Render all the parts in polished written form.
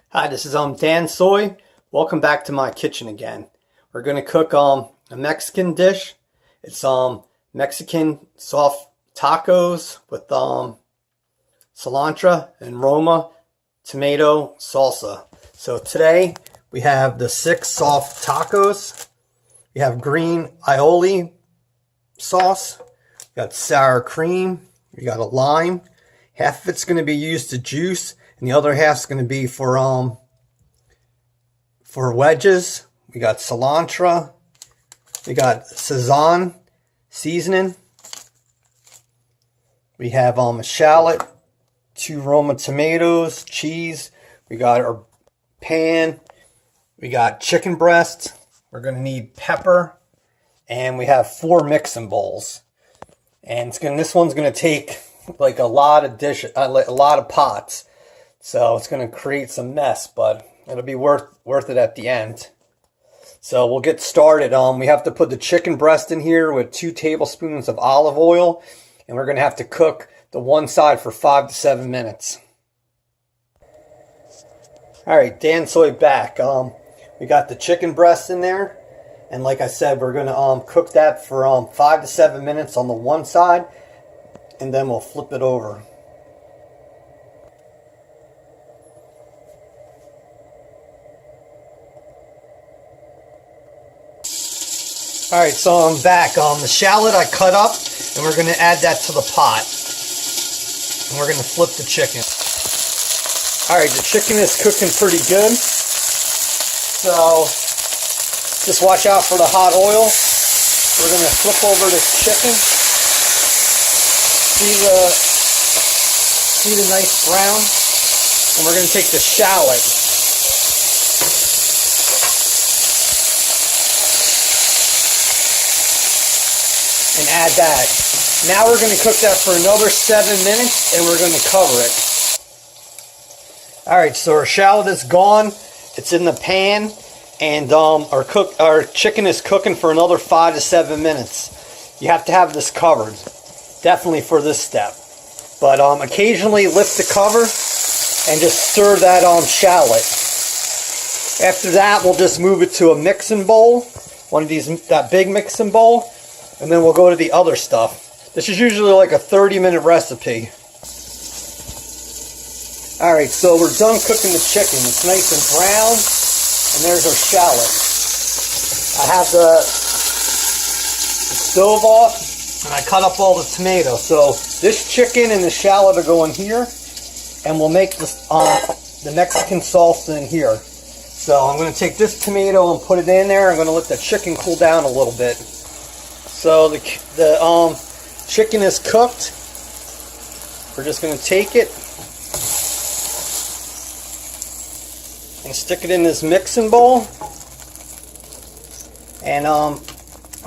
Hi, this is Dan Soy. Welcome back to my kitchen again. We're gonna cook a Mexican dish. It's Mexican soft tacos with cilantro and Roma tomato salsa. So today we have the 6 soft tacos. We have green aioli sauce. We got sour cream. We got a lime. Half of it's going to be used to juice, and the other half's going to be for wedges. We got cilantro. We got Sazon Seasoning. We have a shallot, 2 Roma tomatoes, cheese. We got our pan. We got chicken breast. We're going to need pepper, and we have 4 mixing bowls. And this one's going to take like a lot of dishes, a lot of pots. So it's going to create some mess, but it'll be worth it at the end. So we'll get started. We have to put the chicken breast in here with 2 tablespoons of olive oil, and we're going to have to cook the one side for 5 to 7 minutes. All right, Dan Soy back. We got the chicken breast in there, and like I said, we're going to cook that for 5 to 7 minutes on the one side, and then we'll flip it over. Alright, so I'm back. The shallot I cut up, and we're going to add that to the pot. And we're going to flip the chicken. Alright, the chicken is cooking pretty good. So, just watch out for the hot oil. We're going to flip over this chicken. See the nice brown, and we're going to take the shallot and add that. Now we're going to cook that for another 7 minutes, and we're going to cover it. All right, so our shallot is gone. It's in the pan, and our chicken is cooking for another 5 to 7 minutes. You have to have this covered, definitely for this step. But occasionally lift the cover and just stir that shallot. After that, we'll just move it to a mixing bowl, that big mixing bowl, and then we'll go to the other stuff. This is usually like a 30-minute recipe. All right, so we're done cooking the chicken. It's nice and brown, and there's our shallot. I have the stove off, and I cut up all the tomatoes. So this chicken and the shallot are going here, and we'll make this, the Mexican salsa in here. So I'm going to take this tomato and put it in there. I'm going to let the chicken cool down a little bit. So the chicken is cooked. We're just going to take it and stick it in this mixing bowl. And I'm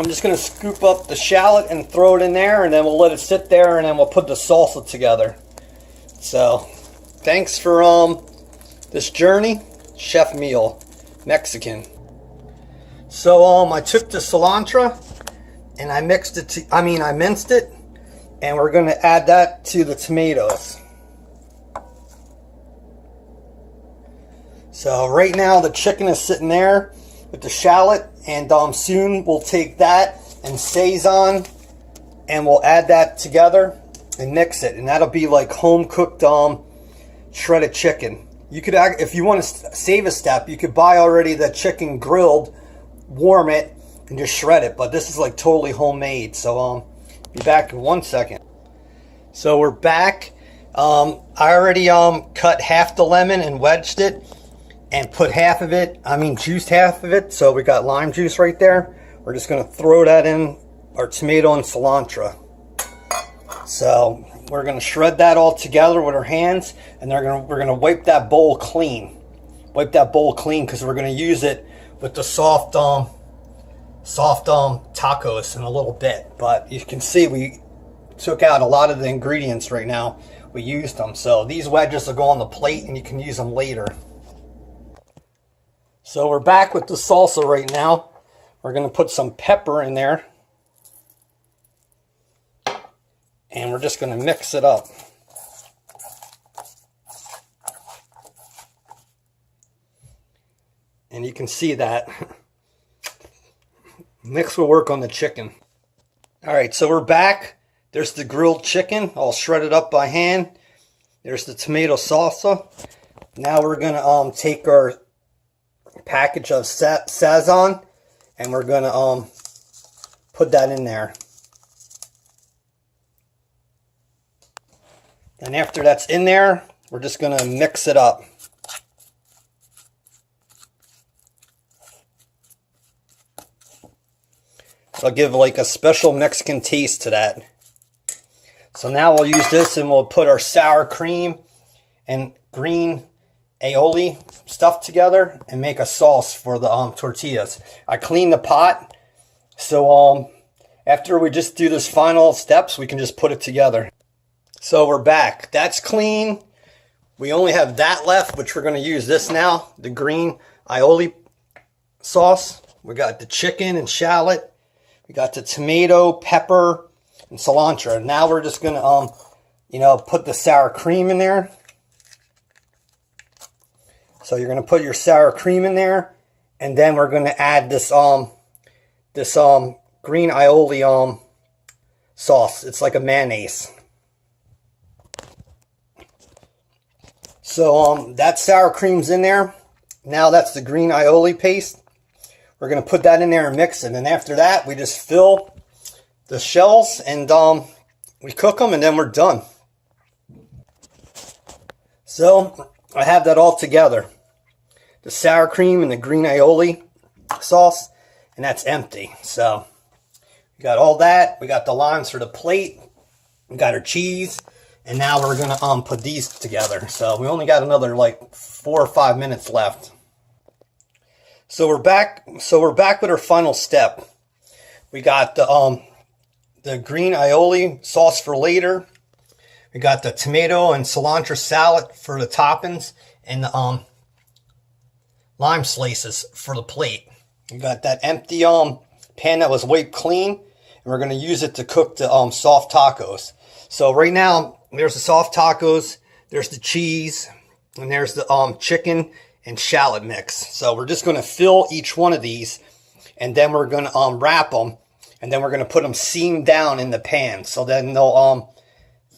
just going to scoop up the shallot and throw it in there, and then we'll let it sit there, and then we'll put the salsa together. So, thanks for this journey. Chef meal, Mexican. So I took the cilantro and I minced it, and we're going to add that to the tomatoes. So right now the chicken is sitting there with the shallot, and soon we'll take that and Sazon, and we'll add that together and mix it, and that'll be like home cooked shredded chicken. You could, if you want to save a step, you could buy already the chicken grilled, warm it, and just shred it. But this is like totally homemade. So be back in 1 second. So we're back. I already cut half the lemon and wedged it, and put juiced half of it. So we got lime juice right there. We're just going to throw that in our tomato and cilantro. So we're going to shred that all together with our hands, and we're going to wipe that bowl clean. Wipe that bowl clean, because we're going to use it with the soft tacos in a little bit. But you can see we took out a lot of the ingredients right now. We used them. So these wedges will go on the plate, and you can use them later. So we're back with the salsa right now. We're going to put some pepper in there, and we're just going to mix it up. and you can see that. Mix will work on the chicken. Alright, so we're back. There's the grilled chicken, all shredded up by hand. There's the tomato salsa. Now we're going to take our package of Sazon, and we're going to put that in there. And after that's in there, we're just going to mix it up. It'll give like a special Mexican taste to that. So now we'll use this and we'll put our sour cream and green aioli stuff together and make a sauce for the tortillas. I cleaned the pot, so after we just do this final steps, we can just put it together. So we're back. That's clean. We only have that left, which we're going to use this now, the green aioli sauce. We got the chicken and shallot. We got the tomato, pepper, and cilantro. Now we're just going to, put the sour cream in there. So you're going to put your sour cream in there, and then we're going to add this green aioli sauce. It's like a mayonnaise. So that sour cream's in there. Now that's the green aioli paste. We're going to put that in there and mix it. And after that, we just fill the shells and we cook them, and then we're done. So I have that all together. The sour cream and the green aioli sauce, and that's empty. So we got all that. We got the limes for the plate. We got our cheese. And now we're going to put these together. So we only got another like 4 or 5 minutes left. So we're back. With our final step. We got the green aioli sauce for later. We got the tomato and cilantro salad for the toppings, and the lime slices for the plate. We got that empty pan that was wiped clean, and we're going to use it to cook the soft tacos. So right now, there's the soft tacos, there's the cheese, and there's the chicken and shallot mix. So we're just going to fill each one of these, and then we're going to wrap them, and then we're going to put them seamed down in the pan, so then they'll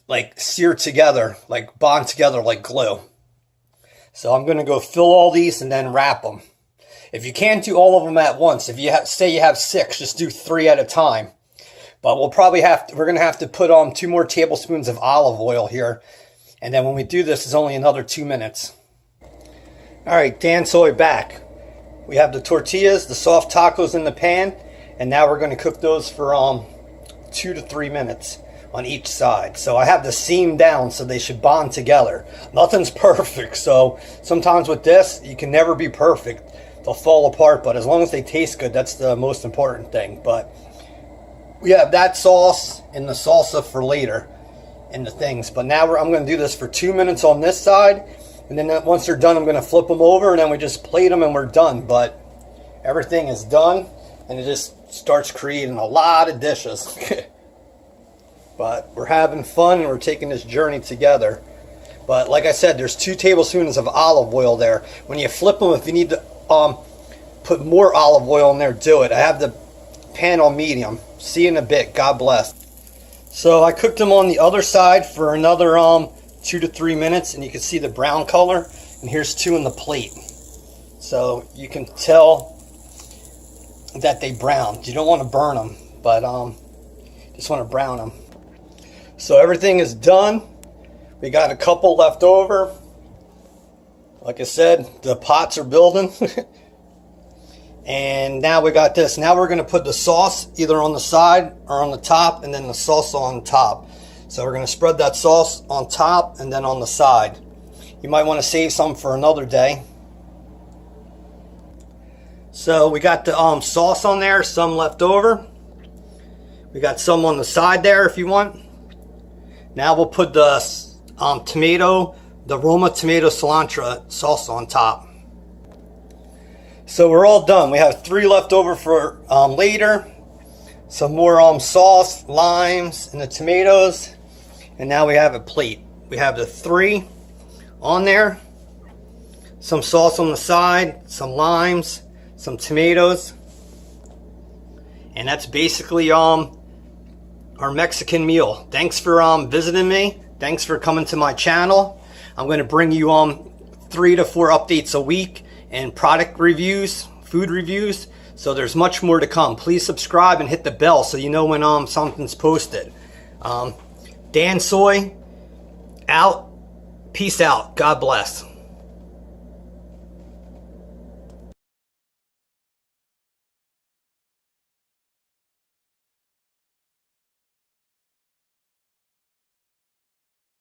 like sear together, like bond together like glue. So I'm going to go fill all these and then wrap them. If you can't do all of them at once, if you say you have 6, just do 3 at a time. But we're going to have to put 2 more tablespoons of olive oil here. And then when we do this, it's only another 2 minutes. Alright, Dan Soy back. We have the tortillas, the soft tacos in the pan. And now we're going to cook those for 2 to 3 minutes on each side. So I have the seam down so they should bond together. Nothing's perfect. So sometimes with this, you can never be perfect. They'll fall apart. But as long as they taste good, that's the most important thing. But we have that sauce and the salsa for later and the things. But now I'm going to do this for 2 minutes on this side. And then once they're done, I'm going to flip them over. And then we just plate them and we're done. But everything is done. And it just starts creating a lot of dishes. But we're having fun and we're taking this journey together. But like I said, there's 2 tablespoons of olive oil there. When you flip them, if you need to put more olive oil in there, do it. I have the pan on medium. See you in a bit. God bless. So I cooked them on the other side for another 2 to 3 minutes, and you can see the brown color. And here's 2 in the plate. So you can tell that they browned. You don't want to burn them, but just want to brown them. So everything is done. We got a couple left over. Like I said, the pots are building. And now we got this. Now we're going to put the sauce either on the side or on the top, and then the salsa on top. So we're going to spread that sauce on top and then on the side. You might want to save some for another day. So we got the sauce on there, some left over. We got some on the side there if you want. Now we'll put the tomato, the Roma tomato cilantro sauce on top. So we're all done. We have 3 left over for later. Some more sauce, limes, and the tomatoes. And now we have a plate. We have the 3 on there. some sauce on the side, some limes, some tomatoes. And that's basically our Mexican meal. Thanks for visiting me. Thanks for coming to my channel. I'm going to bring you 3 to 4 updates a week and product reviews, food reviews. So there's much more to come. Please subscribe and hit the bell so you know when something's posted. Dan Soy out. Peace out. God bless.